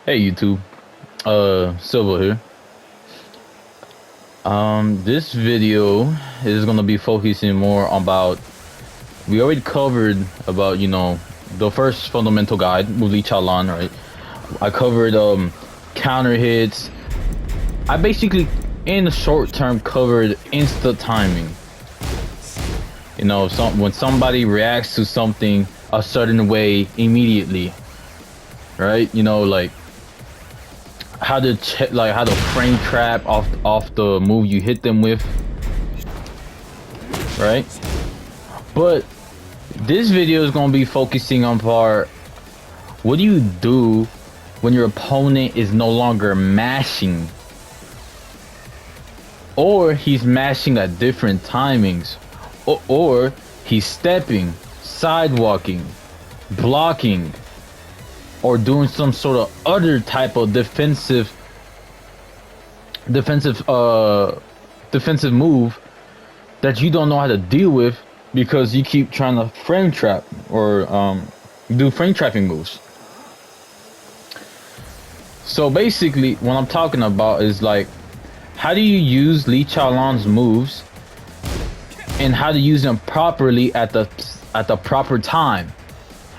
Hey YouTube, Silva here. This video is gonna be focusing more about. We already covered about the first fundamental guide with Chaolan, right? I covered counter hits. I basically, in the short term, covered instant timing. When somebody reacts to something a certain way immediately, right? Like how to check, like how to frame trap off the move you hit them with, right? But this video is gonna be focusing on part. What do you do when your opponent is no longer mashing, or he's mashing at different timings, or he's stepping, sidewalking, blocking, or doing some sort of other type of defensive move that you don't know how to deal with because you keep trying to frame trap or do frame trapping moves. So basically what I'm talking about is like, how do you use Chaolan's moves and how to use them properly at the proper time.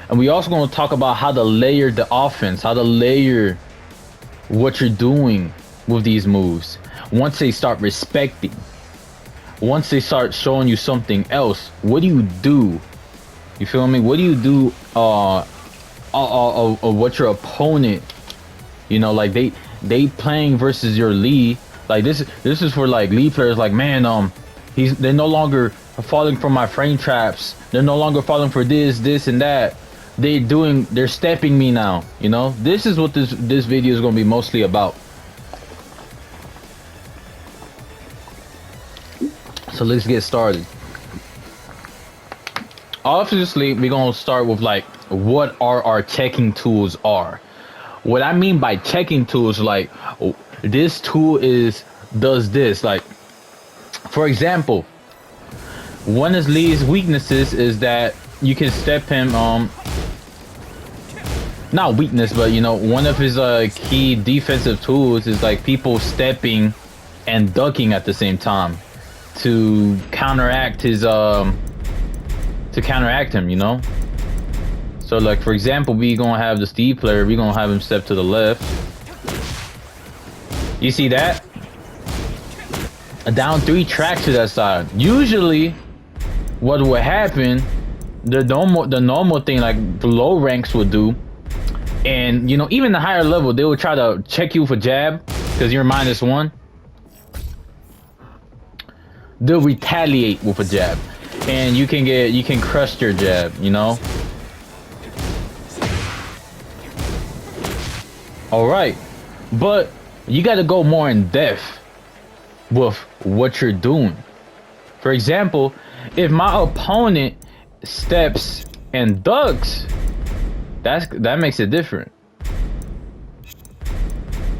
And we also going to talk about how to layer the offense, how to layer what you're doing with these moves. Once they start respecting, once they start showing you something else, what do you do? You feel me? What do you do what your opponent, like they playing versus your Lee. Like this is for like Lee players, like, man, they're no longer falling for my frame traps. They're no longer falling for this and that. They're stepping me now. This is what this video is gonna be mostly about. So let's get started. Obviously, we're gonna start with like what our checking tools are. What I mean by checking tools, like this tool does this. Like, for example, one of Lee's weaknesses is that you can step him not weakness, but one of his key defensive tools is like people stepping and ducking at the same time to counteract his him. So like, for example, we gonna have the Steve player, we gonna have him step to the left. You see that? A down 3 track to that side. Usually what would happen, the normal thing like the low ranks would do, and even the higher level, they would try to check you for jab because you're -1. They'll retaliate with a jab, and you can crush your jab. All right, but you got to go more in depth with what you're doing. For example, if my opponent steps and ducks, that makes it different.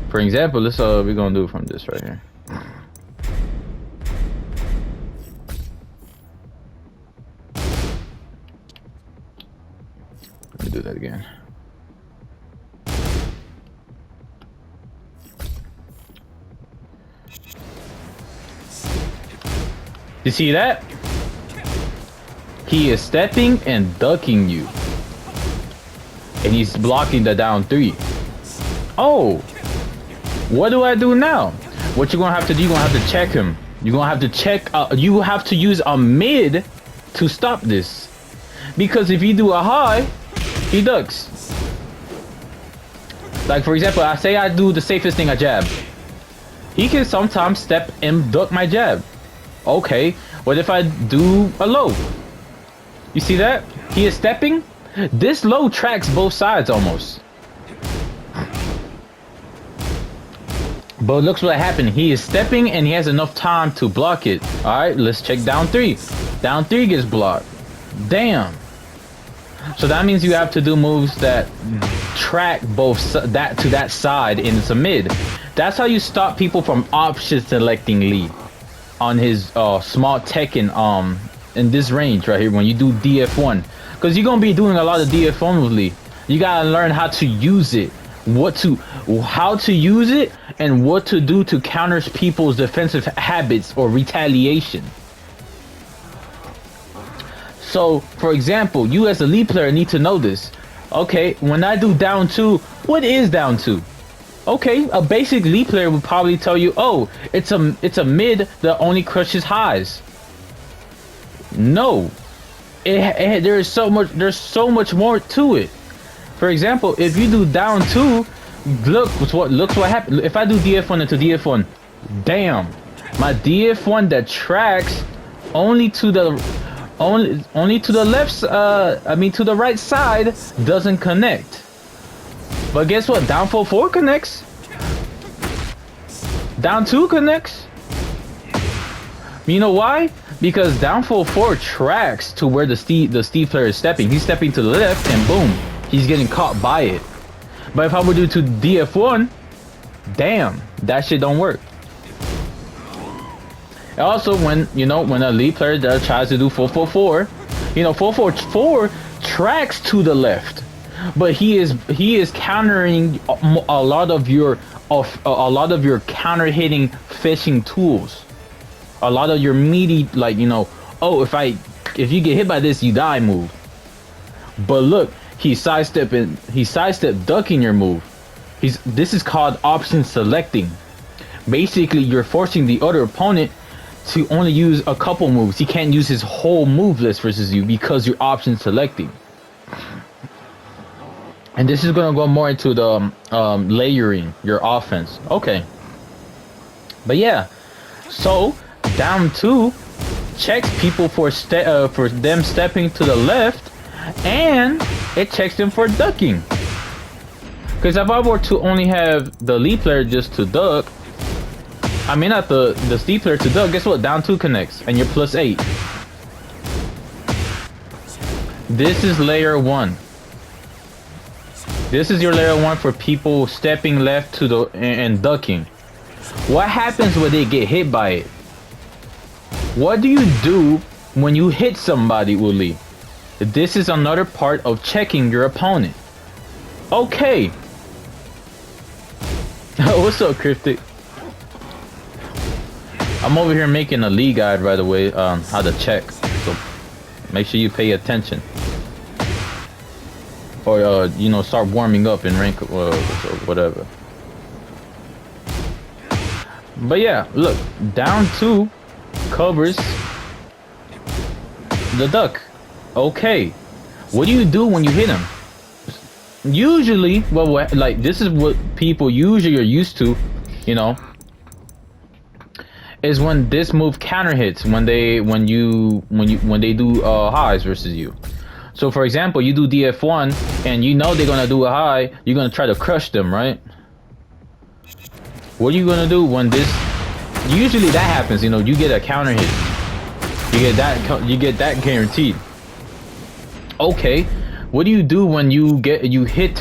For example, let's we're gonna do it from this right here. Let me do that again. You see that? He is stepping and ducking you, and he's blocking the down 3. Oh, what do I do now? What you're gonna have to do, you're gonna have to check him. You're gonna have to check, you have to use a mid to stop this, because if you do a high, he ducks. Like, for example, I do the safest thing, a jab. He can sometimes step and duck my jab. Okay, what if I do a low? You see that? He is stepping. This low tracks both sides almost. But look what happened. He is stepping and he has enough time to block it. Alright, let's check down 3. Down 3 gets blocked. Damn. So that means you have to do moves that track both to that side, and it's a mid. That's how you stop people from option selecting Lee on his small Tekken in this range right here when you do DF1, because you're gonna be doing a lot of DF1 with Lee. You gotta learn how to use it how to use it and what to do to counter people's defensive habits or retaliation. So, for example, you as a lead player need to know this. Okay, when I do down 2, what is down 2? Okay, a basic lead player would probably tell you, oh, it's a mid that only crushes highs. No, there's so much more to it. For example, if you do down 2, look what happened. If I do DF1 into DF1, damn, my DF1 that tracks only to the left, to the right side doesn't connect. But guess what? Down 4 connects. Down 2 connects. You know why? Because down 4 tracks to where the Steve player is stepping. He's stepping to the left, and boom, he's getting caught by it. But if I were to do DF1, damn, that shit don't work. Also, when a lead player tries to do 4-4-4, 4-4-4 tracks to the left, but he is countering a lot of your counter hitting fishing tools, a lot of your meaty, like, oh, if you get hit by this, you die move. But look, he's sidestep ducking your move. This is called option selecting. Basically, you're forcing the other opponent to only use a couple moves. He can't use his whole move list versus you because you're option selecting. And this is gonna go more into the layering your offense. Okay. But yeah, so down 2 checks people for them stepping to the left, and it checks them for ducking. Because if I were to only have the lead player just to duck, not the Steve player to duck, guess what? Down 2 connects, and you're +8. This is layer 1. This is your layer 1 for people stepping left to the and ducking. What happens when they get hit by it? What do you do when you hit somebody, Uli? This is another part of checking your opponent. Okay. What's up, Cryptic? I'm over here making a league guide, by the way, on how to check. So make sure you pay attention. Or, start warming up in rank or whatever. But yeah, look, down 2 covers the duck. Okay. What do you do when you hit him? Usually, this is what people usually are used to, is when this move counter hits when they do highs versus you. So for example, you do DF1 and they're gonna do a high, you're gonna try to crush them, right? What are you gonna do when this? Usually that happens, you get a counter hit. You get that guaranteed. Okay, what do you do when you hit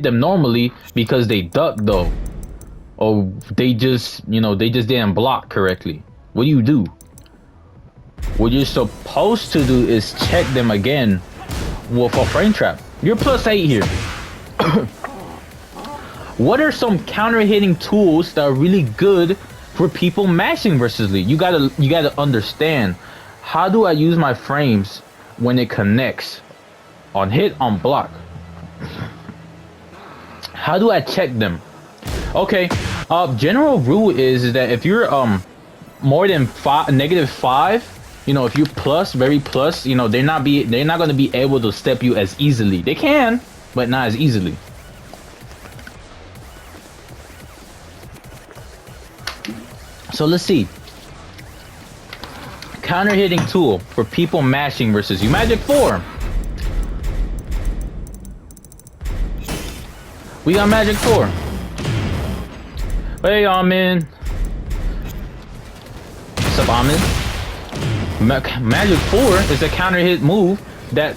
them normally because they duck though? Or they just didn't block correctly? What do you do? What you're supposed to do is check them again with a frame trap. You're +8 here. What are some counter hitting tools that are really good for people mashing versus Lee? You gotta understand, how do I use my frames when it connects on hit, on block? How do I check them? Okay, general rule is that if you're more than -5, if you're plus, very plus, they're not going to be able to step you as easily. They can, but not as easily. So let's see. Counter hitting tool for people mashing versus you. Magic 4. We got Magic 4. Hey, Amin. What's up, Amin? Magic 4 is a counter hit move that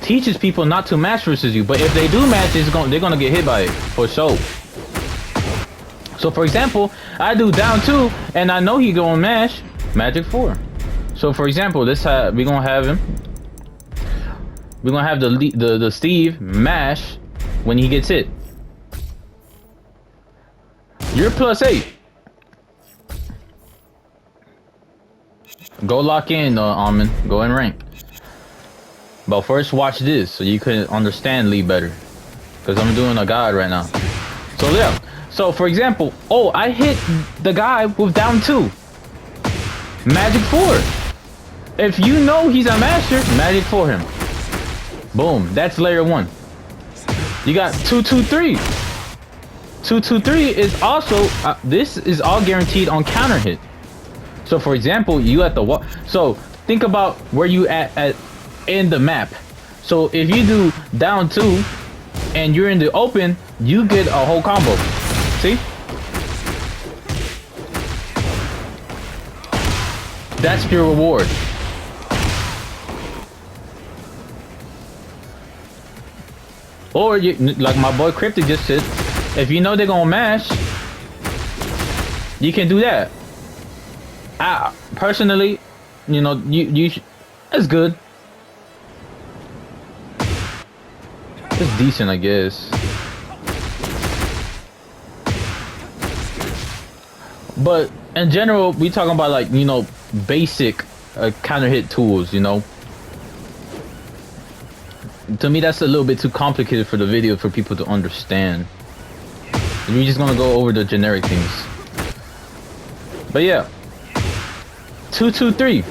teaches people not to match versus you, but if they do match, they're gonna get hit by it for sure. So for example, I do down 2 and I know he gonna mash. Magic 4. So for example, we're gonna have the Steve mash when he gets hit. You're +8. Go lock in, Almond. Go in rank. But first, watch this so you can understand Lee better. Because I'm doing a guide right now. So, yeah. So, for example, oh, I hit the guy with down 2. Magic 4. If you know he's a master, magic 4 him. Boom. That's layer 1. You got 2-2-3. 2-2-3 is also, this is all guaranteed on counter hit. So for example, you at the wall. So think about where you at in the map. So if you do down 2 and you're in the open, you get a whole combo. See? That's your reward. Or you, like my boy Cryptic just said, if you know they're gonna mash, you can do that. I personally, you know, it's good. It's decent, I guess. But in general, we talking about like, you know, basic counter hit tools, you know. To me, that's a little bit too complicated for the video for people to understand. We're just gonna go over the generic things. But yeah. 2-2-3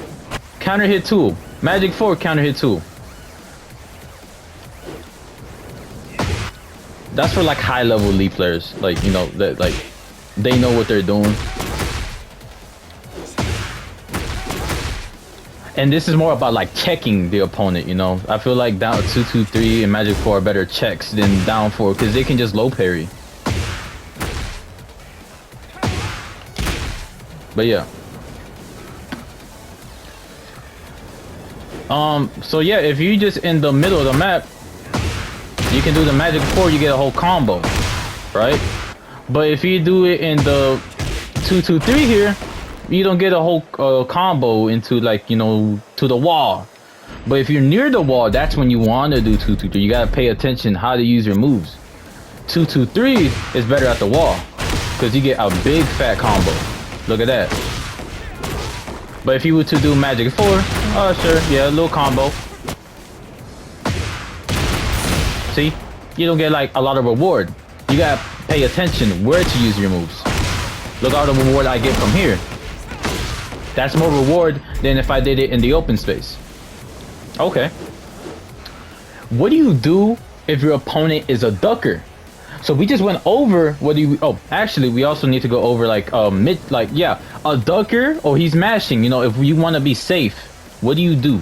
counter hit tool. Magic 4 counter hit tool. That's for like high level League players. Like, you know, that like they know what they're doing. And this is more about like checking the opponent, you know. I feel like down 2-2-3 and Magic 4 are better checks than down 4 because they can just low parry. But yeah. So yeah, if you just in the middle of the map, you can do the Magic 4, you get a whole combo, right? But if you do it in the 2-2-3 here, you don't get a whole combo into like, you know, to the wall. But if you're near the wall, that's when you want to do 2-2-3. You gotta pay attention how to use your moves. 2-2-3 is better at the wall because you get a big fat combo. Look at that. But if you were to do Magic 4, oh sure, yeah, a little combo. See, you don't get like a lot of reward. You gotta pay attention where to use your moves. Look at all the reward I get from here. That's more reward than if I did it in the open space. Okay. What do you do if your opponent is a ducker? So we just went over what do you, oh, actually we also need to go over like mid, like, yeah, a ducker or he's mashing, you know, if you want to be safe, what do you do?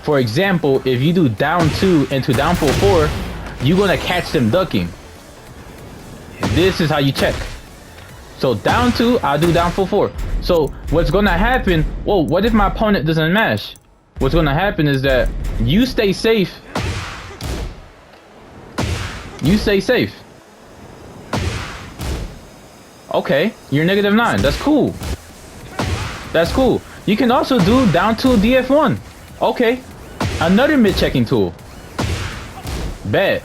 For example, if you do down 2 into down 4, you're gonna catch them ducking. This is how you check. So down 2, I'll do down 4. So what's gonna happen, whoa, what if my opponent doesn't mash? What's gonna happen is that you stay safe. You stay safe. Okay, you're -9. That's cool. That's cool. You can also do down 2 DF1. Okay, another mid checking tool. Bet.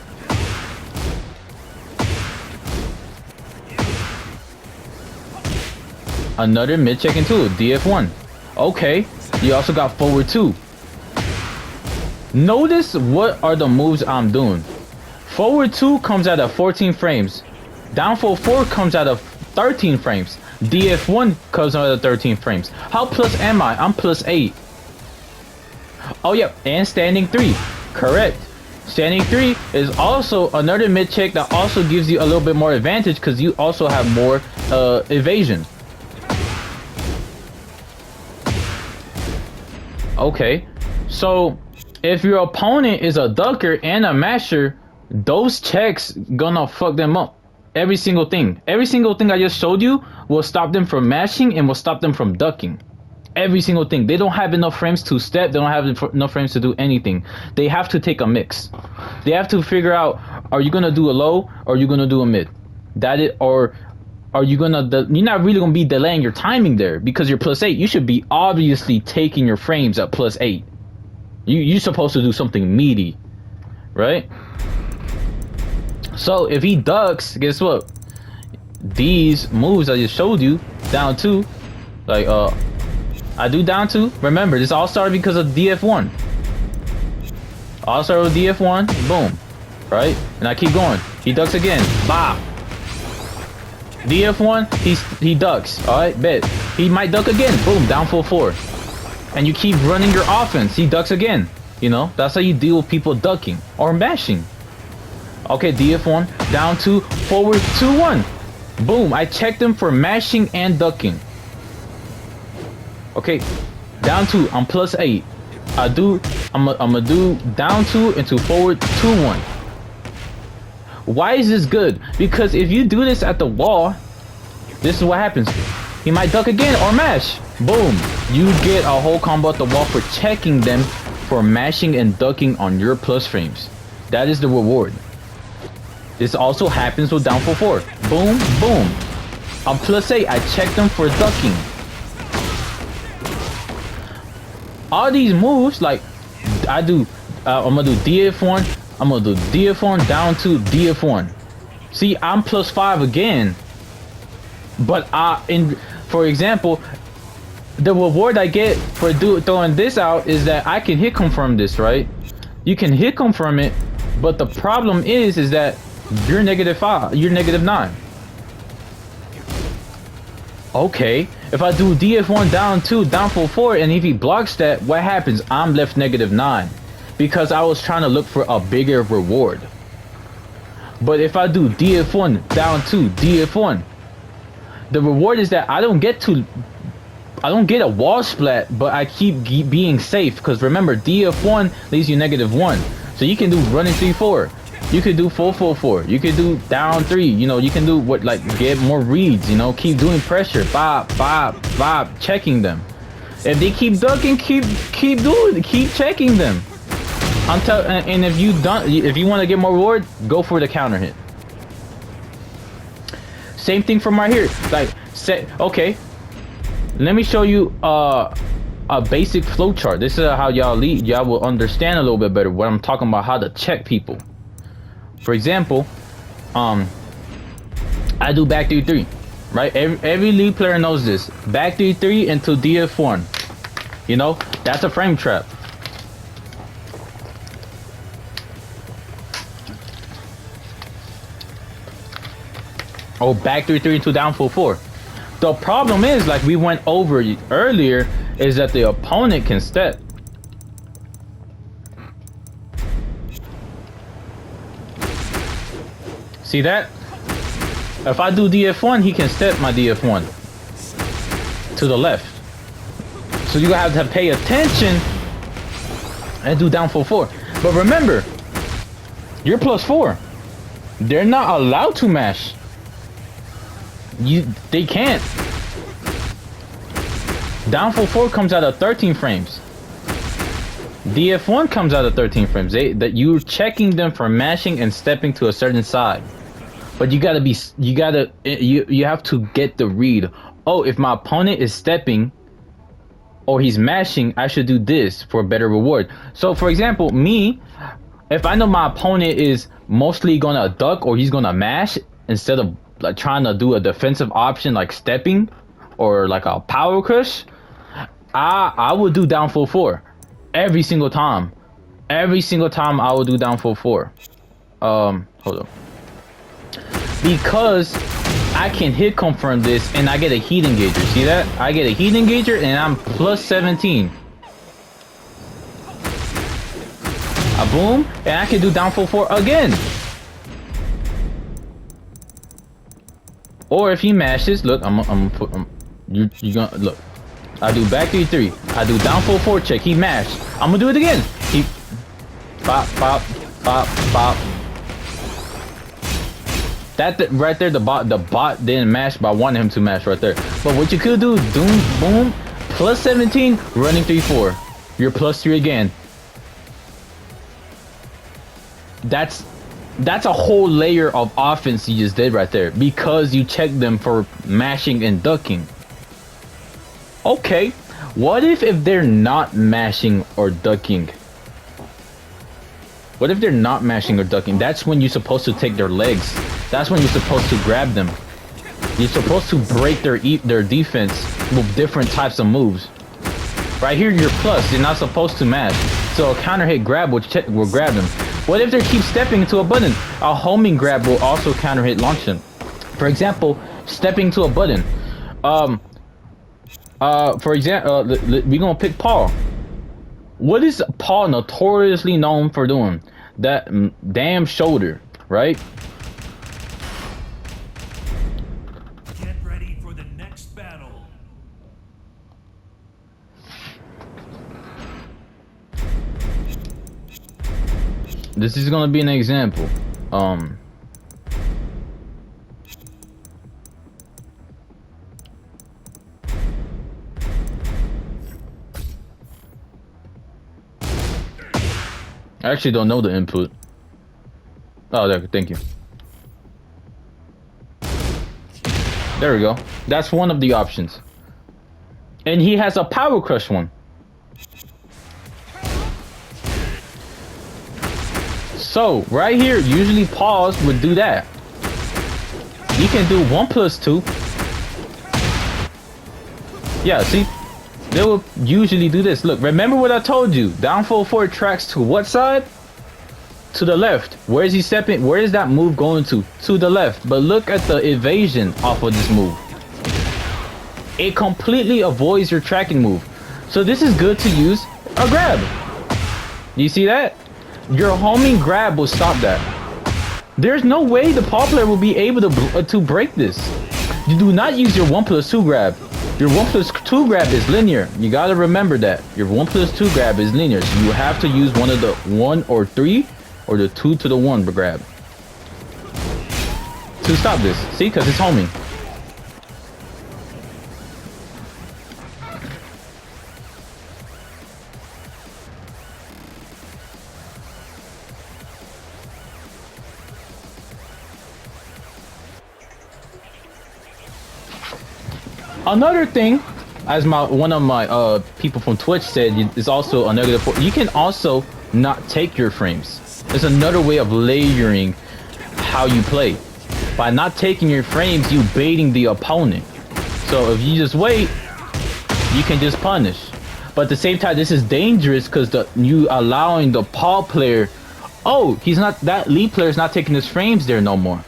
Another mid checking tool, DF1. Okay, you also got forward 2. Notice what are the moves I'm doing. Forward 2 comes out of 14 frames. Down 4 comes out of 13 frames. DF1 comes out of 13 frames. How plus am I? I'm +8. Oh yeah, and standing 3. Correct. Standing 3 is also another mid check that also gives you a little bit more advantage because you also have more evasion. Okay, so if your opponent is a ducker and a masher, those checks gonna fuck them up. Every single thing I just showed you will stop them from mashing and will stop them from ducking. Every single thing. They don't have enough frames to step. They don't have enough frames to do anything. They have to take a mix. They have to figure out, are you gonna do a low or are you gonna do a mid? That it, or are you gonna, you're not really gonna be delaying your timing there because you're +8. You should be obviously taking your frames at +8. You're supposed to do something meaty, right? So if he ducks, guess what? these moves I just showed you, down 2, like I do down 2. Remember, this all started because of DF1. All started with DF1, boom, right? And I keep going. He ducks again, bop. DF1, he ducks, all right, bet. He might duck again, boom, down full 4. And you keep running your offense. He ducks again. You know, that's how you deal with people ducking or mashing. Okay, DF1, down 2, forward 2-1. Boom, I checked him for mashing and ducking. Okay, down 2, I'm +8. I'm gonna do down 2 into forward 2-1. Why is this good? Because if you do this at the wall, this is what happens. He might duck again or mash. Boom, you get a whole combo at the wall for checking them for mashing and ducking on your plus frames. That is the reward. This also happens with down full 4. Boom, boom. I'm +8, I checked them for ducking. All these moves, like I do, I'm gonna do DF1, I'm gonna do DF1, down 2, DF1. See, I'm +5 again. But for example, the reward I get for throwing this out is that I can hit confirm this, right? You can hit confirm it, but the problem is that you're -5, you're -9. Okay, if I do DF1 down 2, down full 4, and if he blocks that, what happens? I'm left -9 because I was trying to look for a bigger reward. But if I do DF1 down 2, DF1, the reward is that I don't get a wall splat, but I keep being safe, because remember, DF1 leaves you -1. So you can do running 3-4. You could do full 4. You could do down 3. You know, you can do what, like, get more reads, you know, keep doing pressure, bop, bop, bop, checking them. If they keep ducking, keep checking them. And if you want to get more reward, go for the counter hit. Same thing from right here. Like, okay, let me show you a basic flow chart. This is how y'all will understand a little bit better what I'm talking about, how to check people. For example, I do back 3-3, right? Every league player knows this. Back 3-3 into DF1. You know, that's a frame trap. Oh, back 3-3 into down full 4. The problem is, like we went over earlier, is that the opponent can step. See that? If I do DF1, he can step my DF1 to the left. So you have to pay attention and do down full 4. But remember, you're +4. They're not allowed to mash. They can't. Down full 4 comes out of 13 frames. DF1 comes out of 13 frames. That you're checking them for mashing and stepping to a certain side. But you have to get the read. Oh, if my opponent is stepping or he's mashing, I should do this for a better reward. So for example, me, if I know my opponent is mostly gonna duck or he's gonna mash, instead of like trying to do a defensive option like stepping or like a power crush, I would do down full 4 every single time. Every single time I will do down full 4. Hold on. Because I can hit confirm this and I get a heat engager. See that? I get a heat engager and I'm +17. A boom, and I can do down full 4 again. Or if he mashes, look, you gonna look. I do back 3-3. I do down full 4 check. He mashed. I'm gonna do it again. He pop, pop, pop, pop. That right there, the bot didn't mash, but I wanted him to mash right there. But what you could do, boom, +17, running 3-4. You're +3 again. That's a whole layer of offense you just did right there, because you checked them for mashing and ducking. Okay, what if they're not mashing or ducking? What if they're not mashing or ducking? That's when you're supposed to take their legs. That's when you're supposed to grab them. You're supposed to break their defense with different types of moves. Right here, you're plus. You're not supposed to mash. So a counter hit grab will grab them. What if they keep stepping into a button? A homing grab will also counter hit launch them. For example, stepping to a button. For example, we're gonna pick Paul. What is Paul notoriously known for doing? That damn shoulder, right? Get ready for the next battle. This is gonna be an example. I actually don't know the input. Oh, there, thank you. There we go. That's one of the options. And he has a power crush one. So, right here, usually pause would do that. You can do 1+2. Yeah, see? They will usually do this. Look, remember what I told you. Down forward tracks to what side? To the left. Where is he stepping? Where is that move going to? To the left. But look at the evasion off of this move. It completely avoids your tracking move. So this is good to use a grab. You see that? Your homing grab will stop that. There's no way the paw player will be able to break this. You do not use your 1+2 grab. Your 1+2 grab is linear. You gotta remember that. Your 1+2 grab is linear. So you have to use one of the 1 or 3 or the 2 to the 1 grab to stop this. See, because it's homing. Another thing, as one of my people from Twitch said, is also a negative. You can also not take your frames. It's another way of layering how you play. By not taking your frames, you baiting the opponent. So if you just wait, you can just punish. But at the same time, this is dangerous because you allowing the paw player. Oh, he's not, that lead player is not taking his frames there no more.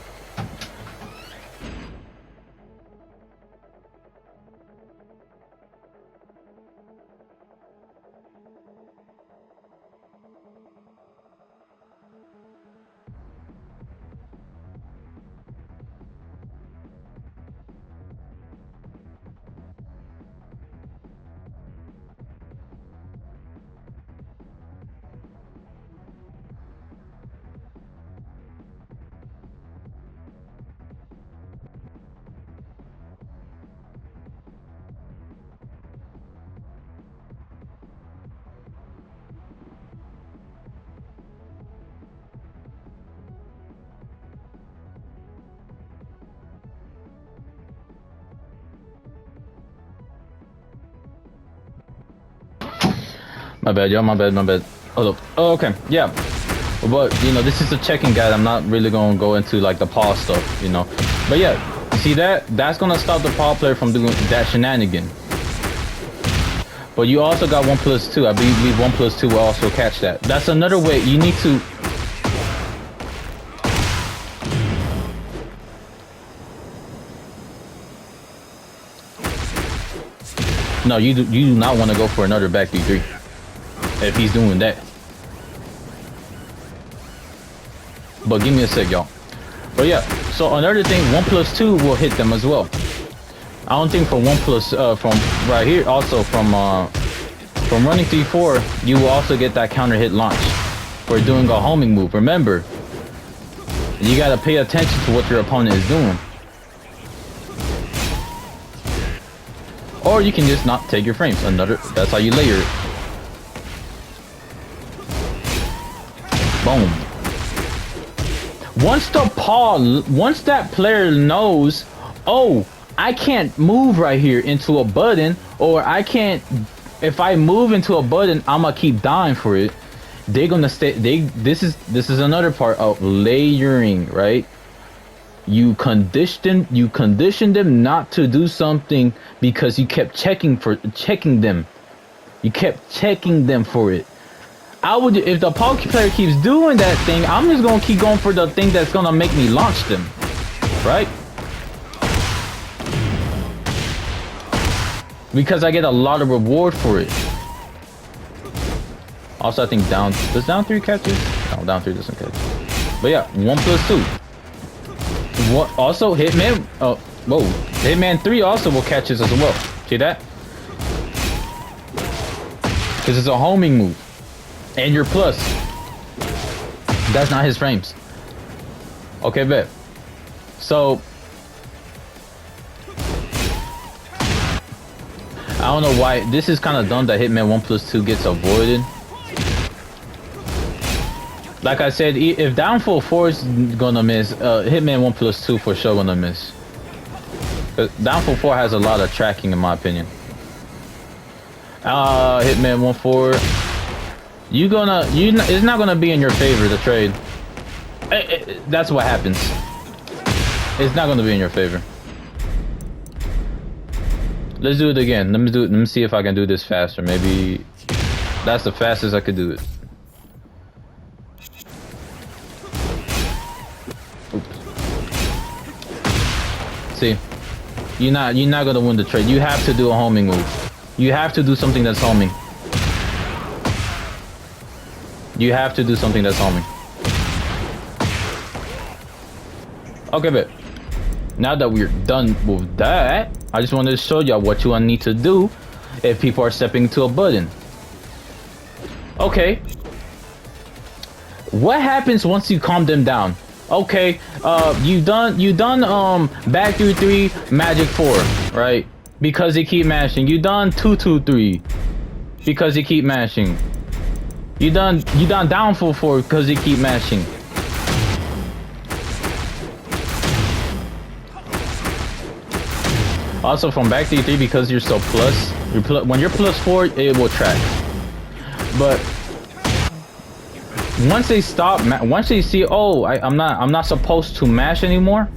My bad, y'all. My bad. Hold up. Oh, okay. Yeah. But, you know, this is a checking guide. I'm not really going to go into, like, the paw stuff, you know. But, yeah. See that? That's going to stop the paw player from doing that shenanigan. But you also got 1+2. I believe 1+2 will also catch that. That's another way. You need to... No, you do not want to go for another back D3. If he's doing that. But give me a sec, y'all. But yeah, so another thing, 1+2 will hit them as well. I don't think from from right here, also from running 3-4, you will also get that counter hit launch for doing a homing move. Remember, you gotta pay attention to what your opponent is doing. Or you can just not take your frames. That's how you layer it. Boom. Once that player knows, oh, I can't move right here into a button, or I can't, if I move into a button, I'm gonna keep dying for it. They're gonna stay. This is another part of layering, right? You conditioned them not to do something because you kept checking them. You kept checking them for it. I would, if the Poke player keeps doing that thing, I'm just gonna keep going for the thing that's gonna make me launch them, right? Because I get a lot of reward for it. Also, I think does down 3 catch it? No, down 3 doesn't catch. But yeah, 1+2. What also Hitman? Oh, whoa! Hitman 3 also will catch us as well. See that? Because it's a homing move, and you're plus. That's not his frames. Okay, bet. So I don't know why this is kind of dumb that Hitman 1+2 gets avoided. Like I said, if Downfall 4 is gonna miss, Hitman 1+2 for sure gonna miss. Downfall 4 has a lot of tracking in my opinion. Hitman 1-4. It's not gonna be in your favor, the trade. That's what happens. It's not gonna be in your favor. Let's do it again. Let me see if I can do this faster. Maybe that's the fastest I could do it. See, you're not gonna win the trade. You have to do a homing move. You have to do something that's homing. You have to do something that's homing. Okay, but now that we're done with that, I just wanted to show y'all what you need to do if people are stepping to a button. Okay. What happens once you calm them down? Okay, you done back through 3 magic 4, right? Because they keep mashing. You done 2-2-3 because they keep mashing. You done downfall 4 because they keep mashing. Also from back 3-3 because you're still plus. When you're +4, it will track. But once they stop, once they see, oh, I'm not supposed to mash anymore.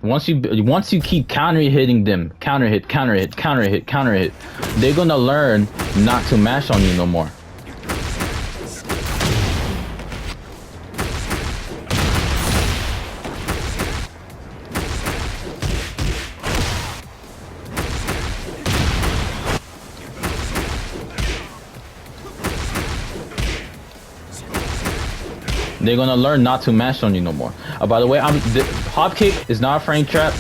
Once you keep counter hitting them, counter hit, they're gonna learn not to mash on you no more. They're gonna learn not to mash on you no more. By the way, hop kick is not a frame trap.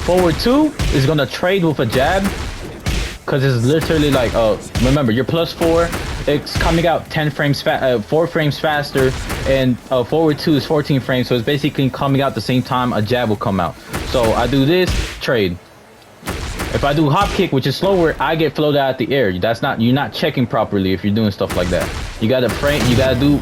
Forward 2 is gonna trade with a jab, cause it's literally like, remember you're +4. It's coming out 4 frames faster, and forward 2 is 14 frames, so it's basically coming out the same time a jab will come out. So I do this trade. If I do hop kick, which is slower, I get floated out the air. You're not checking properly if you're doing stuff like that. You gotta frame. You gotta do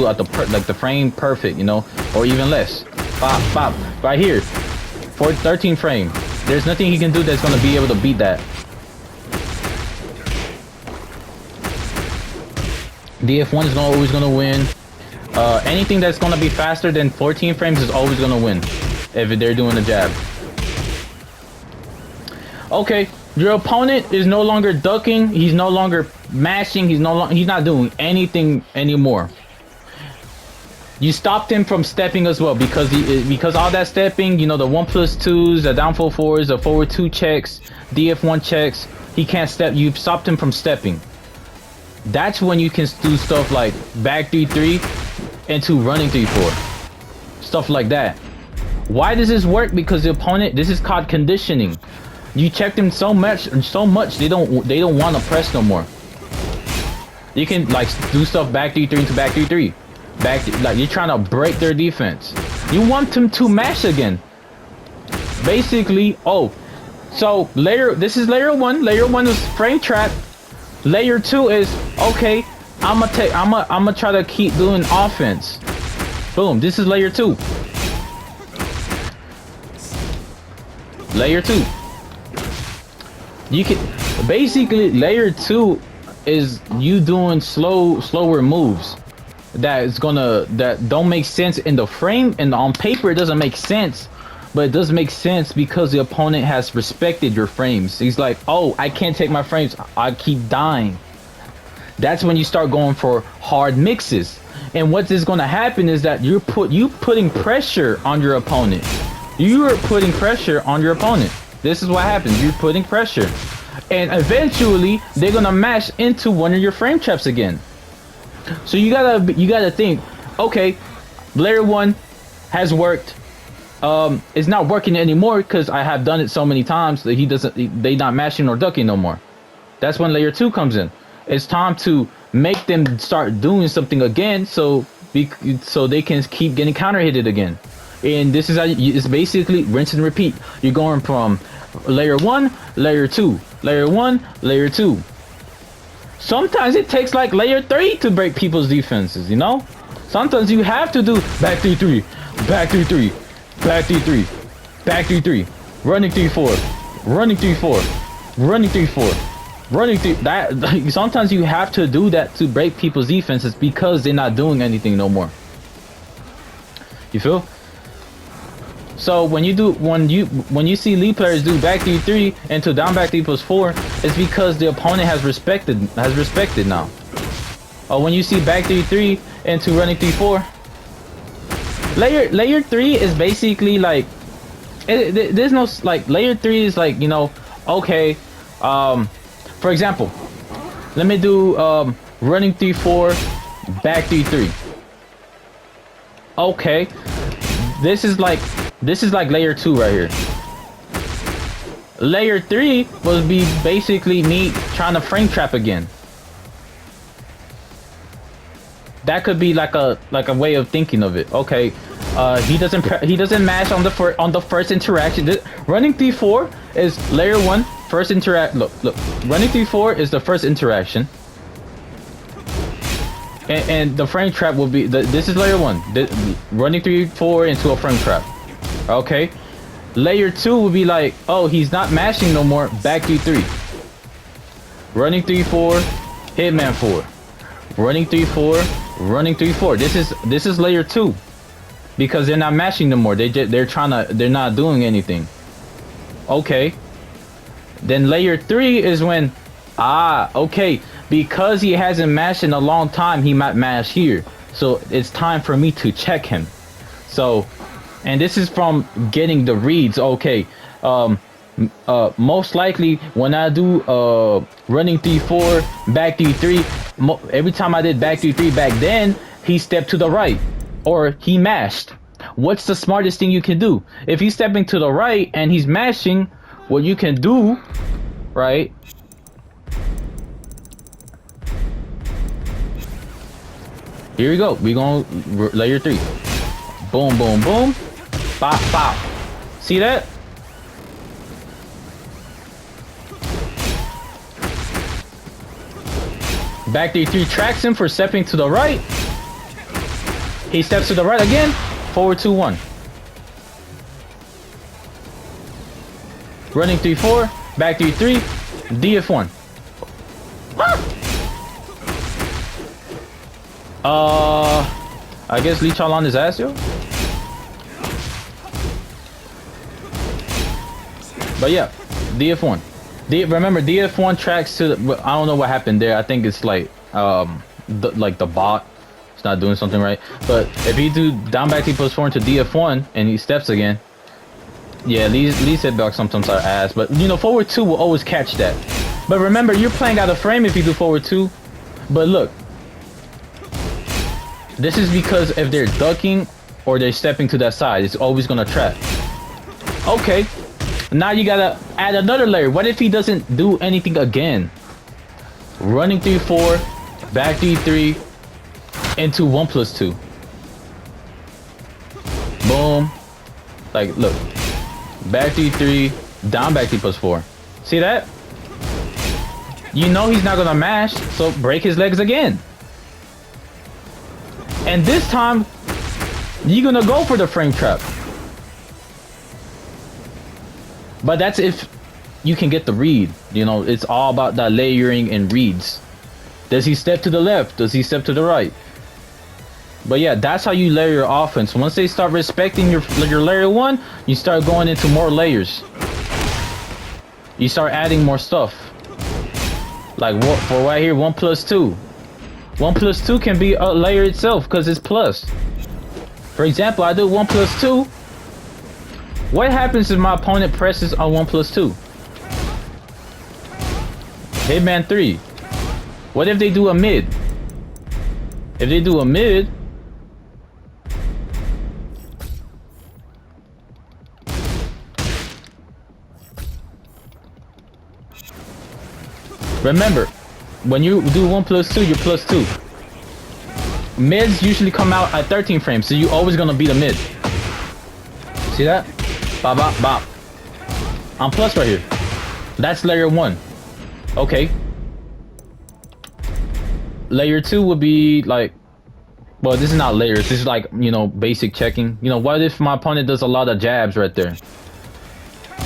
at the frame perfect, you know, or even less. Pop, right here, 13 frame. There's nothing he can do that's gonna be able to beat that. DF1 is always gonna win. Anything that's gonna be faster than 14 frames is always gonna win if they're doing a jab. Okay, your opponent is no longer ducking, he's no longer mashing, he's not doing anything anymore. You stopped him from stepping as well because all that stepping, you know, the 1+2s, the downfall 4s, the forward 2 checks, DF1 checks, he can't step. You've stopped him from stepping. That's when you can do stuff like back 3-3 into running 3-4. Stuff like that. Why does this work? Because the opponent, this is called conditioning. You check them so much they don't want to press no more. You can like do stuff back 3-3 into back 3-3. Like you're trying to break their defense. You want them to mash again. Basically, so this is layer 1. Layer 1 is frame trap. Layer 2 is okay. I'ma try to keep doing offense. Boom. This is layer 2. Layer 2. You can basically layer 2 is you doing slower moves. that don't make sense in the frame, and on paper it doesn't make sense, but it does make sense because the opponent has respected your frames. He's like, oh, I can't take my frames, I keep dying. That's when you start going for hard mixes. And what is going to happen is that you putting pressure on your opponent. You are putting pressure on your opponent. This is what happens. You're putting pressure, and eventually they're gonna mash into one of your frame traps again. So you gotta think, okay, layer 1 has worked. It's not working anymore because I have done it so many times that they not mashing or ducking no more. That's when layer 2 comes in. It's time to make them start doing something again, so they can keep getting counter hitted again. And this is how it's basically rinse and repeat. You're going from layer 1, layer 2, layer 1, layer 2. Sometimes it takes like layer 3 to break people's defenses, you know? Sometimes you have to do back 3-3, back 3-3, back 3-3, back 3-3, running 3-4, running 3-4, running 3-4. Running through that, sometimes you have to do that to break people's defenses because they're not doing anything no more. You feel? So when you see lead players do back 3-3 into down back 3+4, it's because the opponent has respected now. Or when you see back 3-3 into running 3-4, layer 3 is basically like there's no like layer 3 is like, you know, okay, for example, let me do running 3-4, back 3-3. Okay, this is like layer 2 right here. Layer 3 would be basically me trying to frame trap again. That could be like a way of thinking of it. Okay, he doesn't mash on the first interaction. Running 3-4 is layer 1. First interact. Look. Running 3-4 is the first interaction, and the frame trap will be this is layer 1. Running 3-4 into a frame trap. Okay, layer 2 will be like, oh, he's not mashing no more. Back 3-3. Running 3-4, hitman 4. Running 3-4, running 3-4. This is layer 2 because they're not mashing no more. They're not doing anything. Okay. Then layer 3 is when, okay, because he hasn't mashed in a long time, he might mash here. So it's time for me to check him. So, and this is from getting the reads. Okay, most likely when I do running 3-4, back 3-3, every time I did back 3-3 back then, he stepped to the right or he mashed. What's the smartest thing you can do? If he's stepping to the right and he's mashing, what you can do, right? Here we go. We gonna layer 3. Boom, boom, boom. Bop, bop. See that? Back 3-3 tracks him for stepping to the right. He steps to the right again. Forward 2-1. Running 3-4, back 3-3, DF1. I guess Chaolan is ass, yo. But yeah, DF1. Remember, DF1 tracks to the, I don't know what happened there. I think it's like the bot. It's not doing something right. But if you do down back T+4 into DF1 and he steps again, yeah, these hitbox sometimes are ass, but you know, forward 2 will always catch that. But remember, you're playing out of frame if you do forward 2. But look, this is because if they're ducking or they're stepping to that side, it's always gonna trap. Okay, now you gotta add another layer. What if he doesn't do anything again? Running 3-4, back 3-3, into 1+2. Boom. Like, look. Back 3-3, down back 3+4. See that? You know he's not gonna mash, so break his legs again. And this time, you're gonna go for the frame trap. But that's if you can get the read. You know, it's all about that layering and reads. Does he step to the left? Does he step to the right? But yeah, that's how you layer your offense. Once they start respecting your layer 1, you start going into more layers. You start adding more stuff. Like what for right here, 1 plus 2. 1 plus 2 can be a layer itself because it's plus. For example, I do 1 plus 2. What happens if my opponent presses on 1 plus 2? Hitman 3. What if they do a mid? If they do a mid, remember, when you do 1 plus 2, you're plus 2. Mids usually come out at 13 frames, so you're always gonna beat a mid. See that? Bop, bop, bop. I'm plus right here. That's layer 1. Okay. Layer 2 would be like, well, this is not layers. This is like, you know, basic checking. You know, what if my opponent does a lot of jabs right there?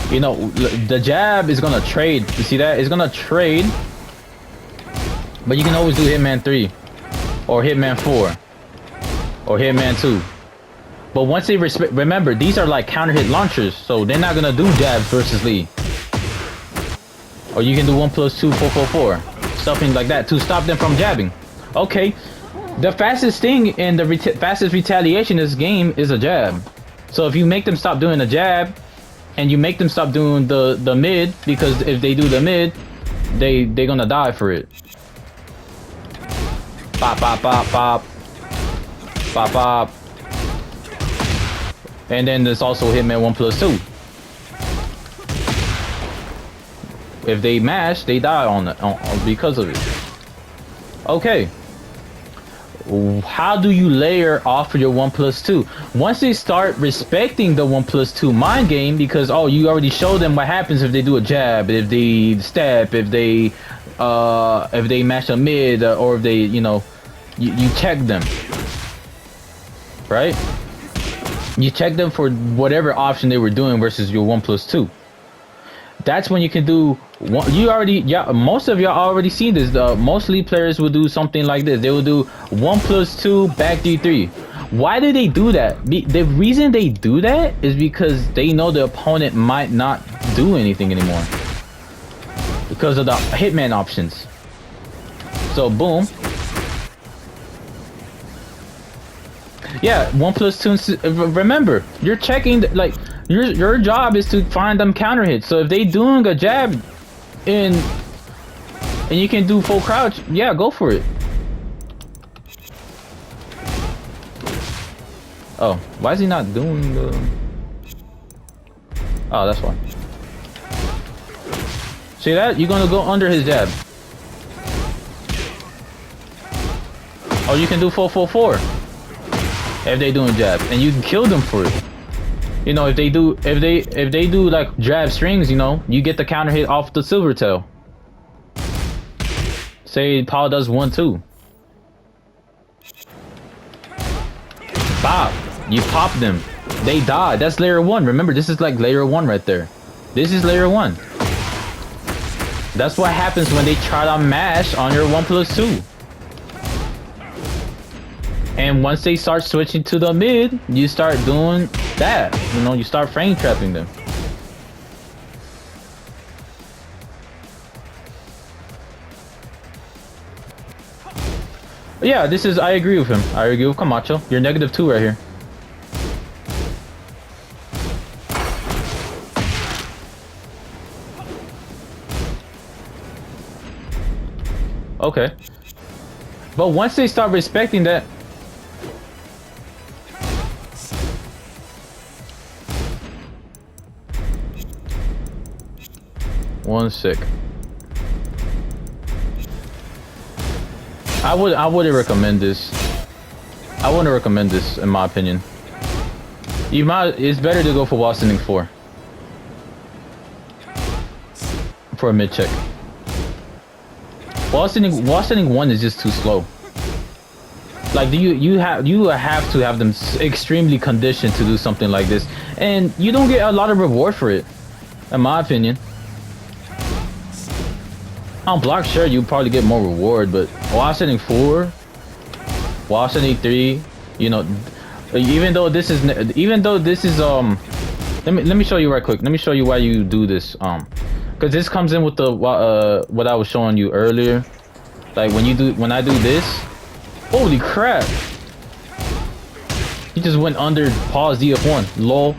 You know, the jab is gonna trade. You see that? It's gonna trade. But you can always do Hitman 3. Or Hitman 4. Or Hitman 2. But once they remember, these are like counter hit launchers. So they're not gonna do jabs versus Lee. Or you can do 1 plus 2, 4, 4, 4. Something like that to stop them from jabbing. Okay. The fastest thing and the fastest retaliation in this game is a jab. So if you make them stop doing the jab, and you make them stop doing the mid, because if they do the mid, they're gonna die for it. Pop, pop, pop, pop. Pop, pop. And then there's also Hitman 1 plus 2. If they mash, they die on because of it. Okay. How do you layer off your 1 plus 2? Once they start respecting the 1 plus 2 mind game, because oh, you already showed them what happens if they do a jab, if they step, if they mash a mid, or if they, you know, you check them, right? You check them for whatever option they were doing versus your 1 plus 2. That's when you can do one. You already, yeah, most of y'all already seen this. Most league players will do something like this. They will do 1 plus 2 back D3. Why do they do that? The reason they do that is because they know the opponent might not do anything anymore because of the hitman options. So boom. Yeah, 1 plus 2. Remember, you're checking like your job is to find them counter hits. So if they doing a jab and you can do full crouch, yeah, go for it. Oh, why is he not doing the? Oh, that's why. See that? You're gonna go under his jab. Oh, you can do full 4 if they doing jab, and you can kill them for it. You know, if they do like jab strings, you know, you get the counter hit off the silver tail. Say Paul does 1, 2. Bop. You pop them. They die. That's layer 1. Remember, this is like layer 1 right there. This is layer 1. That's what happens when they try to mash on your 1 plus 2. And once they start switching to the mid, you start doing that. You know, you start frame trapping them. Yeah, this is, I agree with him. I agree with Camacho. You're -2 right here. Okay. But once they start respecting that, one sec. I wouldn't recommend this. I wouldn't recommend this in my opinion. It's better to go for wall standing 4. For a mid check. Wall standing 1 is just too slow. Like you have to have them extremely conditioned to do something like this, and you don't get a lot of reward for it, in my opinion. On block, sure, you probably get more reward, but wall standing 4, wall standing 3, You know, even though this is let me show you right quick. Let me show you why you do this. Because this comes in with the what I was showing you earlier. Like when I do this, holy crap! He just went under pause DF1. Lol.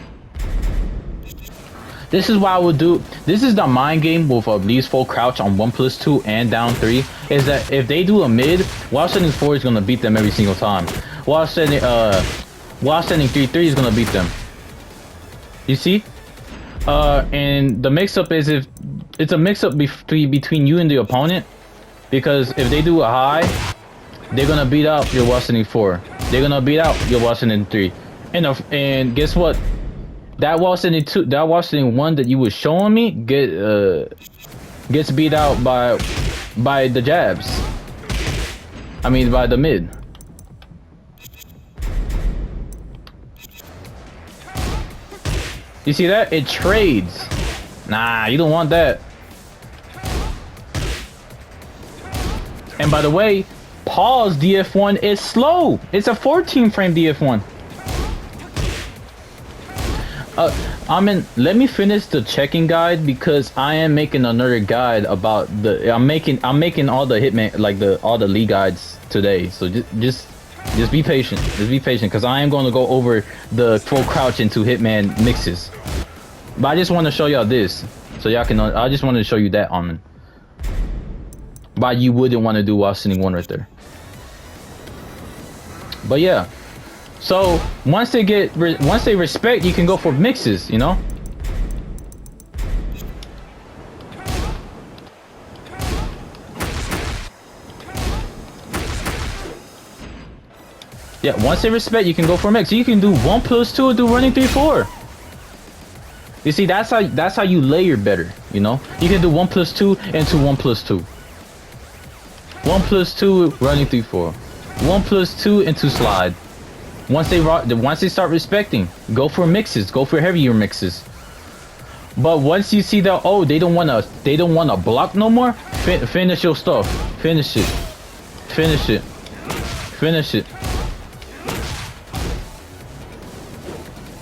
This is why I would do. This is the mind game with at least full crouch on 1+2 and down 3. Is that if they do a mid, while sending 4 is gonna beat them every single time. While sending 3-3 is gonna beat them. You see? And the mix-up is if it's a mix-up between you and the opponent, because if they do a high, they're gonna beat out your while sending 4. They're gonna beat out your while sending 3. And guess what? That while sending 2, that while sending 1 that you was showing me gets beat out by the jabs. I mean by the mid. You see that? It trades. Nah, you don't want that. And by the way, pause DF1 is slow. It's a 14 frame DF1. Let me finish the checking guide because I am making another guide about the. I'm making all the hitman all the league guides today. So just be patient. Just be patient because I am going to go over the full crouch into hitman mixes. But I just want to show y'all this so y'all can. I just wanted to show you that on. Why you wouldn't want to do while sending 1 right there. But yeah. So once they respect, you can go for mixes, you know. Yeah, once they respect, you can go for mix. You can do 1+2 and do running 3-4. You see, that's how you layer better, you know. You can do 1+2 into 1+2. 1+2 running 3-4. 1+2 into slide. Once they start respecting, go for mixes, go for heavier mixes. But once you see that, oh, they don't wanna block no more, finish your stuff, finish it, finish it, finish it.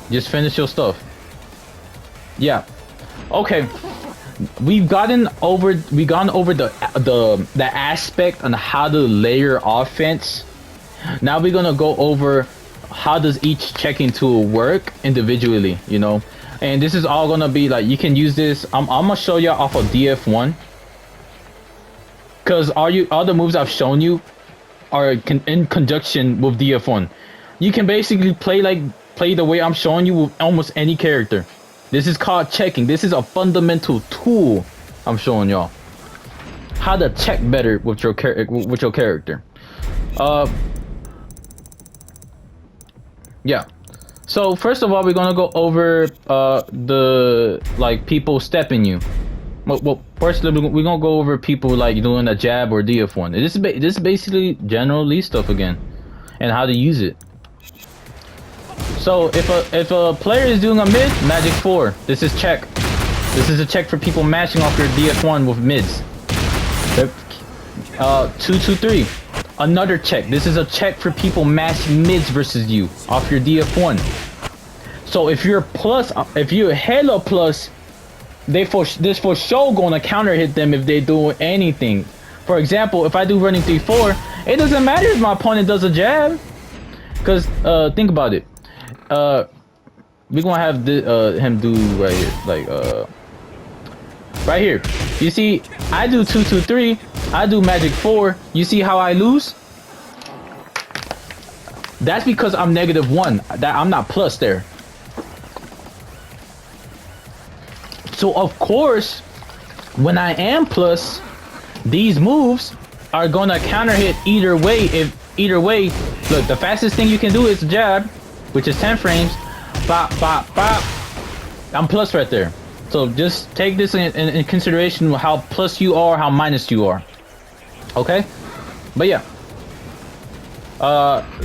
Just finish your stuff. Yeah. Okay. We've gone over the aspect on how to layer offense. Now we're gonna go over how does each checking tool work individually, you know. And this is all gonna be like, you can use this. I'm gonna show you off of DF1 because all the moves I've shown you are in conjunction with DF1. You can basically play the way I'm showing you with almost any character. This is called checking. This is a fundamental tool I'm showing y'all how to check better with your character. Yeah. So first of all, we're gonna go over the people stepping you. Well, first we're gonna go over people like doing a jab or DF1. This is basically general lead stuff again, and how to use it. So if a player is doing a mid, magic 4. This is check. This is a check for people mashing off your DF1 with mids. 2-2-3. Another check. This is a check for people mashing mids versus you off your DF1. So if you're hella plus, this for sure gonna counter hit them if they do anything. For example, if I do running 3-4, it doesn't matter if my opponent does a jab, because think about it. We're gonna have him do right here, right here. You see, I do 2-2-3. I do magic 4. You see how I lose? That's because I'm -1. That I'm not plus there. So of course, when I am plus, these moves are gonna counter hit either way. Look, the fastest thing you can do is jab, which is 10 frames. Bop, bop, bop. I'm plus right there. So just take this in consideration, how plus you are, how minus you are. Okay? But yeah.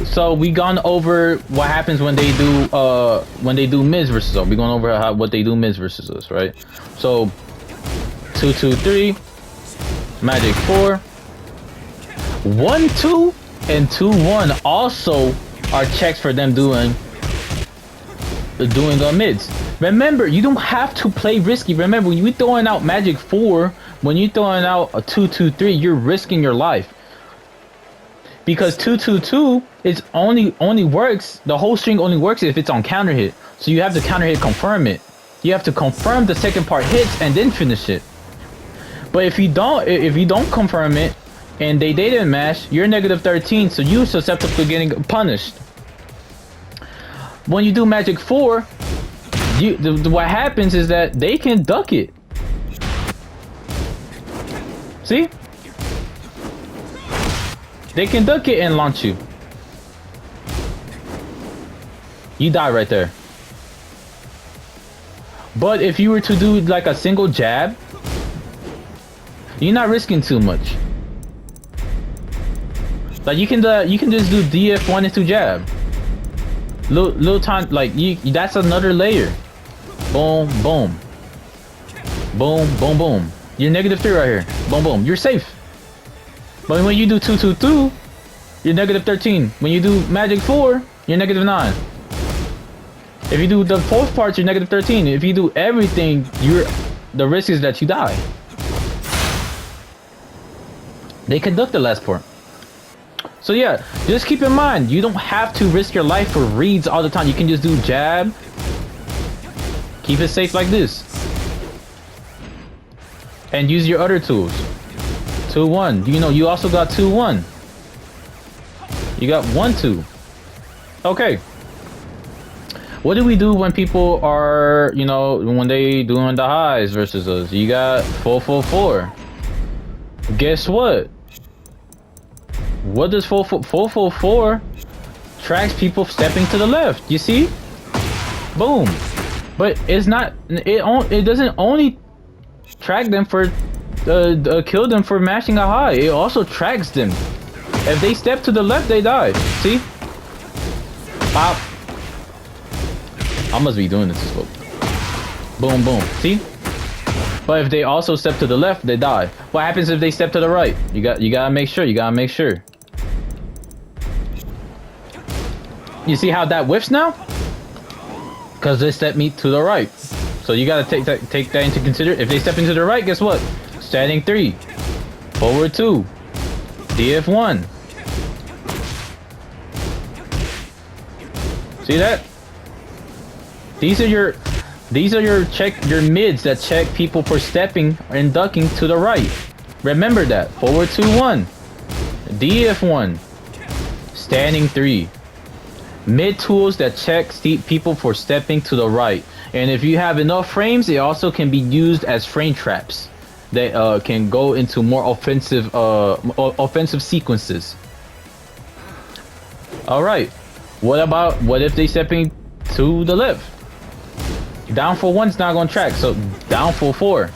So we gone over what happens when they do mids versus us. We gone over what they do mids versus us, right? So 2-2-3, magic 4, 1-2, and 2-1 also are checks for them doing mids. Remember, you don't have to play risky. Remember, when you're throwing out Magic 4, when you're throwing out a 2-2-3, you're risking your life. Because 2-2-2 is only works, the whole string only works if it's on counter hit. So you have to counter hit confirm it. You have to confirm the second part hits and then finish it. But if you don't confirm it and they didn't mash, you're negative 13, so you're susceptible to getting punished. When you do Magic 4, what happens is that they can duck it. See? They can duck it and launch you. You die right there. But if you were to do like a single jab, you're not risking too much. Like you can just do DF1 and 2 jab. Little time, like that's another layer. Boom, boom, boom, boom, boom. You're negative 3 right here. Boom, boom. You're safe. But when you do 2-2-2, you're negative 13. When you do Magic 4, you're negative 9. If you do the fourth part, you're negative 13. If you do everything, the risk is that you die. They conduct the last part. So yeah, just keep in mind, you don't have to risk your life for reads all the time. You can just do jab. Keep it safe like this. And use your other tools. 2-1. You know, you also got 2-1. You got 1-2. Okay. What do we do when people are, you know, when they doing the highs versus us? You got 4-4-4. Guess what? What does 4-4-4 tracks people stepping to the left? You see? Boom. But it's not. It doesn't only track them for kill them for mashing a high. It also tracks them. If they step to the left, they die. See? Pop. I must be doing this as well. Boom, boom. See? But if they also step to the left, they die. What happens if they step to the right? You gotta make sure. You gotta make sure. You see how that whiffs now? Because they step me to the right. So you gotta take that into consideration. If they step into the right, guess what? Standing 3, forward 2, DF1. See that? These are your your mids that check people for stepping and ducking to the right. Remember that. Forward 2-1, DF1, standing 3. Mid tools that check people for stepping to the right. And if you have enough frames, it also can be used as frame traps. They can go into more offensive sequences. All right. What if they stepping to the left? Down for 1's not gonna track, so down for 4.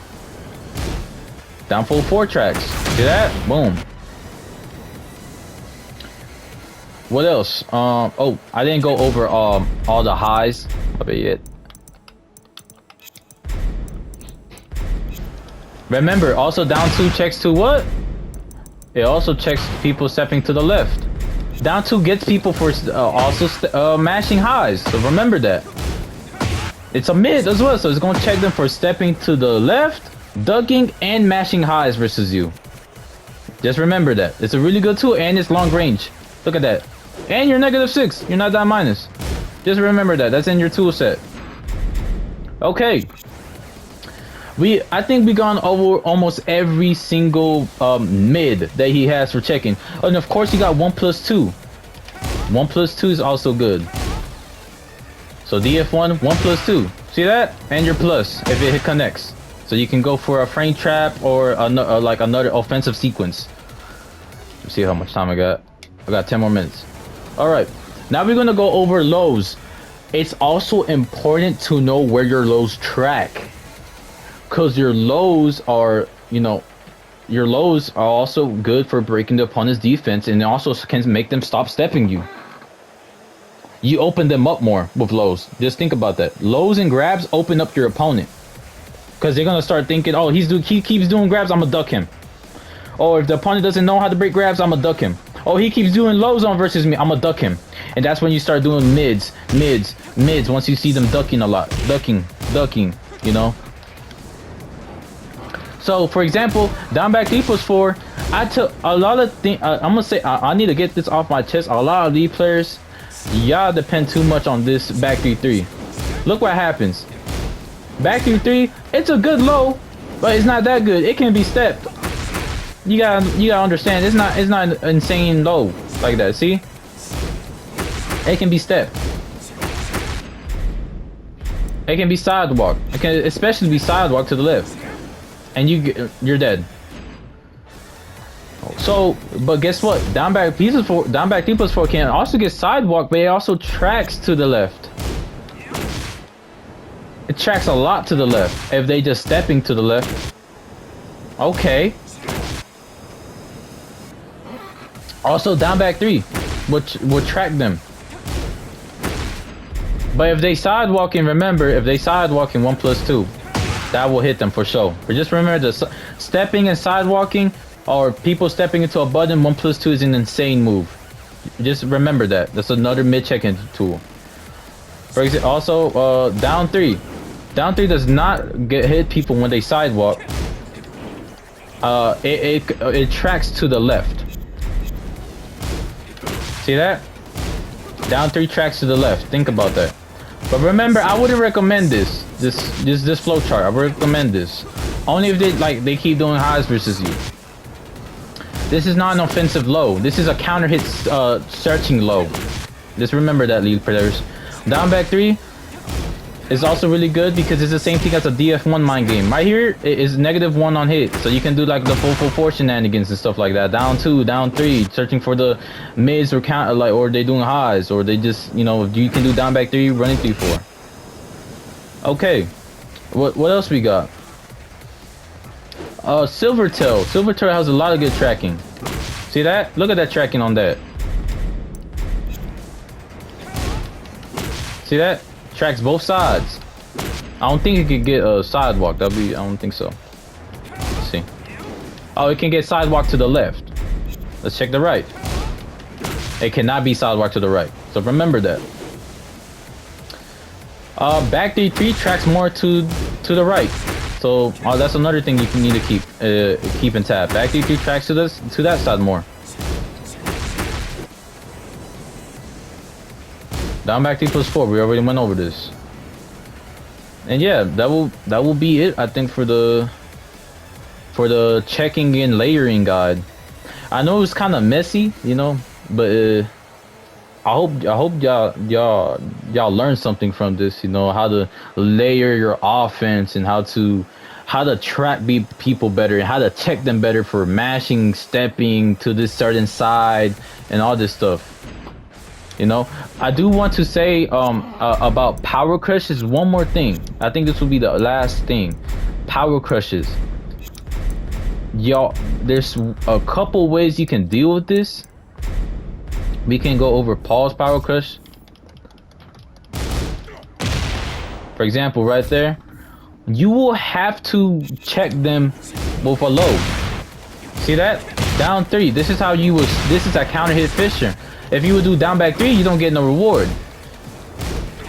Down for 4 tracks. See that? Boom. What else? Oh, I didn't go over all the highs of it yet. Remember, also down 2 checks to what? It also checks people stepping to the left. Down 2 gets people for also mashing highs. So remember that. It's a mid as well, so it's gonna check them for stepping to the left, ducking, and mashing highs versus you. Just remember that. It's a really good tool and it's long range. Look at that. And you're negative 6. You're not that minus. Just remember that. That's in your tool set. Okay. I think we gone over almost every single mid that he has for checking. Oh, and of course you got 1+2. 1+2 is also good. So DF1, 1+2. See that? And your plus if it connects. So you can go for a frame trap or like another offensive sequence. Let's see how much time I got. I got 10 more minutes. All right. Now we're gonna go over lows. It's also important to know where your lows track. Because your lows are, you know, your lows are also good for breaking the opponent's defense, and it also can make them stop stepping you. You open them up more with lows. Just think about that. Lows and grabs open up your opponent. Because they're going to start thinking, oh, he keeps doing grabs, I'm going to duck him. Or if the opponent doesn't know how to break grabs, I'm going to duck him. Oh, he keeps doing lows on versus me. I'm gonna duck him. And that's when you start doing mids. Once you see them ducking a lot. Ducking, you know? So, for example, down back 3+4, I took a lot of things. I'm gonna say, I need to get this off my chest. A lot of these players, y'all depend too much on this back 3-3. Look what happens. Back 3-3, it's a good low, but it's not that good. It can be stepped. You gotta understand, it's not an insane low like that. See? It can be stepped. It can be sidewalk. It can especially be sidewalk to the left. And you're dead. So, but guess what? Down back 3+4 can also get sidewalk, but it also tracks to the left. It tracks a lot to the left if they just stepping to the left. Okay. Also, down back 3 will track them. But if they sidewalking, remember, if they sidewalking 1+2, that will hit them for sure. But just remember, the stepping and sidewalking, or people stepping into a button, 1+2 is an insane move. Just remember that. That's another mid-checking tool. For example, also, down 3. Down 3 does not hit people when they sidewalk. It tracks to the left. See that? Down 3 tracks to the left. Think about that. But remember, I wouldn't recommend this flow chart. I would recommend this only if they keep doing highs versus you. This is not an offensive low. This is a counter hit searching low. Just remember that, lead players. Down back 3 is also really good because it's the same thing as a DF1 mind game. Right here it is -1 on hit, so you can do like the full 4 shenanigans and stuff like that. Down 2, down 3, searching for the mids or count, or they doing highs, or they just, you know, you can do down back 3, running 3-4. Okay, what else we got? Silvertail. Silvertail has a lot of good tracking. See that? Look at that tracking on that. See that? Tracks both sides. I don't think it could get a sidewalk. I don't think so. Let's see. Oh, it can get sidewalk to the left. Let's check the right. It cannot be sidewalk to the right. So remember that. Back 3-3 tracks more to the right. So that's another thing you need to keep in tab. Back 3-3 tracks to that side more. Down back 3+4. We already went over this. And yeah, that will be it, I think, for the checking and layering guide. I know it's kind of messy, you know, but I hope y'all learn something from this, you know, how to layer your offense and how to track people better and how to check them better for mashing, stepping to this certain side and all this stuff. You know, I do want to say about power crushes, one more thing. I think this will be the last thing. Power crushes. Y'all, there's a couple ways you can deal with this. We can go over pause power crush. For example, right there, you will have to check them with a low. See that? Down 3. This is a counter hit fisher. If you would do down back 3, you don't get no reward.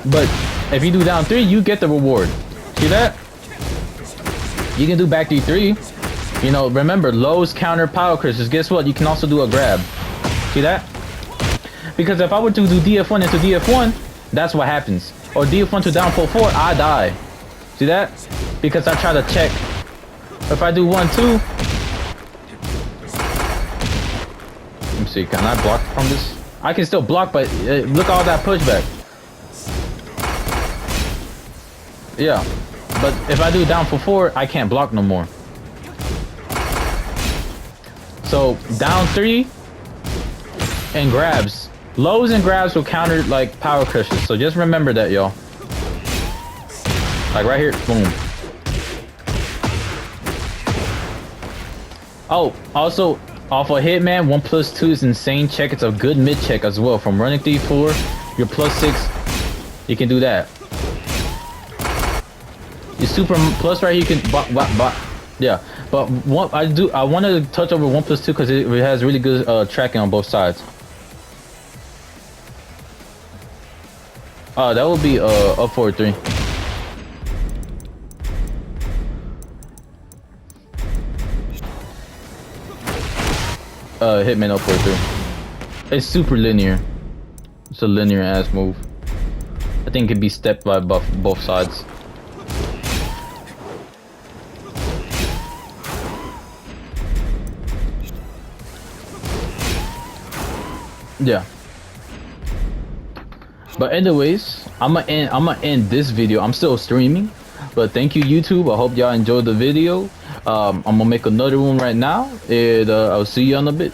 But if you do down 3, you get the reward. See that? You can do back 3-3. You know, remember, lows counter power crushes. Guess what? You can also do a grab. See that? Because if I were to do DF1 into DF1, that's what happens. Or DF1 to down 4-4, I die. See that? Because I try to check. If I do 1-2, let me see, can I block from this? I can still block, but look at all that pushback. Yeah, but if I do down 4-4, I can't block no more. So down 3 and grabs. Lows and grabs will counter like power crushes. So just remember that, y'all. Like right here, boom. Oh, also off a hitman, 1+2 is insane check. It's a good mid check as well. From running 3-4, your +6, you can do that. Your super plus right here, you can Yeah, but what I wanted to touch over 1+2 because it has really good tracking on both sides. That would be up 4-3. Hitman up 4-3. It's super linear. It's a linear ass move. I think it can be stepped by both sides. Yeah. But anyways, I'ma end this video. I'm still streaming. But thank you, YouTube. I hope y'all enjoyed the video. I'm gonna make another one right now. And I'll see you on a bit.